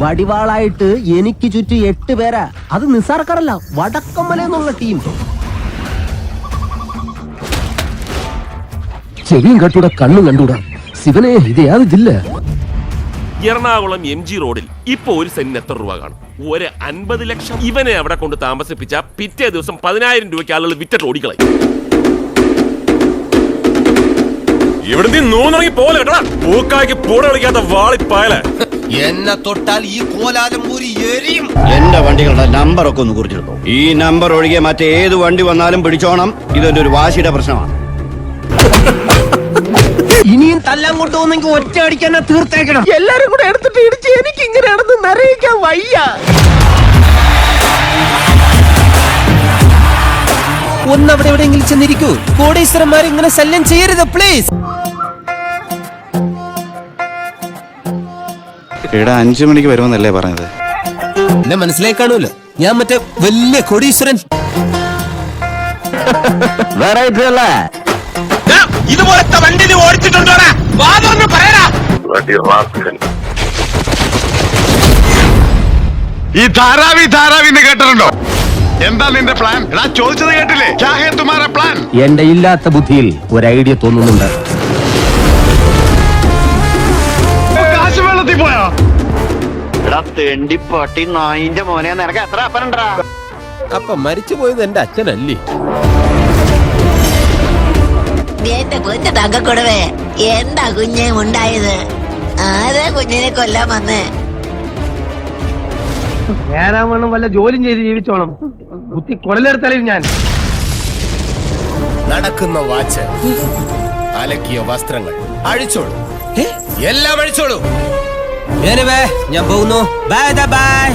വടിവാളായിട്ട് എനിക്ക് ചുറ്റും 8 പേരാ. അത് നിസ്സാർക്കാരല്ല, വടക്കമ്മല എന്നുള്ള ടീം. ചെവിയും കട്ടൂടാ, കണ്ണും കണ്ടൂടാ. ശിവനെ, ഇത് യാത് ജില്ല? എറണാകുളം MG റോഡിൽ ഇപ്പൊ ഒരു സെന്റിന് എത്ര രൂപ കാണും? ഒരു 50 ലക്ഷം. ഇവനെ അവിടെ കൊണ്ട് താമസിപ്പിച്ച പിറ്റേ ദിവസം 10,000 രൂപയ്ക്ക് ആളുകൾ വിറ്റിട്ട് ഓടിക്കളയും. ഇവിടുന്ന് നൂന്നിറങ്ങി പോലെ കേട്ടോ, പൂക്കായ്ക്ക് പൂട കളിക്കാത്ത വാളിപ്പായല. എന്നെ തൊട്ടാൽ ഈ കോലാലം ഒരു എരിയും. എന്റെ വണ്ടികളുടെ നമ്പർ ഒക്കെ ഒന്ന് കുറിച്ചെടുത്തോ. ഈ നമ്പർ ഒഴികെ മറ്റേത് വണ്ടി വന്നാലും പിടിച്ചോണം. ഇതൊരു ഒരു വാശിയുടെ പ്രശ്നമാണ്. ഇനിയും തല്ലാൻ കൊണ്ടുപോകുന്നെങ്കിൽ ഒറ്റ അടിക്കാൻ തീർത്തേക്കണം. എല്ലാരും കൂടെ എടുത്തിട്ട് ഇടിച്ച് എനിക്ക് ഇങ്ങനെയാണെന്ന് നിറയിക്കാൻ വയ്യ. ഒന്നവിടെ എവിടെയെങ്കിലും ചെന്നിരിക്കൂ. കോടീശ്വരന്മാർ ഇങ്ങനെ ശല്യം ചെയ്യരുത് പ്ലീസ്. ഇവിടെ 5 മണിക്ക് വരുമെന്നല്ലേ പറഞ്ഞത്? എന്നെ മനസ്സിലായി കാണുമല്ലോ, ഞാൻ മറ്റേ വലിയ കോടീശ്വരൻ. ഇതുപോലത്തെ വണ്ടി നീ ഓടിച്ചിട്ടുണ്ടോടാ? വാതൊന്ന് പറയടാ. ഈ ധാരാവി കേട്ടിട്ടുണ്ടോ? എന്താ നിന്റെ പ്ലാൻ? ചോദിച്ചത് കേട്ടില്ലേ? പ്ലാൻ. എന്റെ ഇല്ലാത്ത ബുദ്ധിയിൽ ഒരു ഐഡിയ തോന്നുന്നുണ്ട്. കാശ് വെള്ളത്തിൽ പോയോ? തെണ്ടിപ്പട്ടി നായിന്റെ മോനെ, നിനക്ക് എത്ര അപ്പനുണ്ടാ? അപ്പൊ മരിച്ചു പോയത് എന്റെ അച്ഛനല്ലേ? എന്റെ കുഞ്ഞു തങ്കക്കൊടുവേ, എന്താ കുഞ്ഞെ ഉണ്ടായത്? ആരാ കുഞ്ഞിനെ കൊല്ലാൻ വന്നേ? നേരാവണ്ണം വല്ല ജോലിയും ചെയ്ത് ജീവിച്ചോണം. കുത്തി കൊടലെടുത്തളയും ഞാൻ. നടക്കുന്ന വാച്ച്, അലക്കിയ വസ്ത്രങ്ങൾ അഴിച്ചോളൂ. എല്ലാം അഴിച്ചോളൂ. ഞാൻ പോകുന്നു. Bye bye.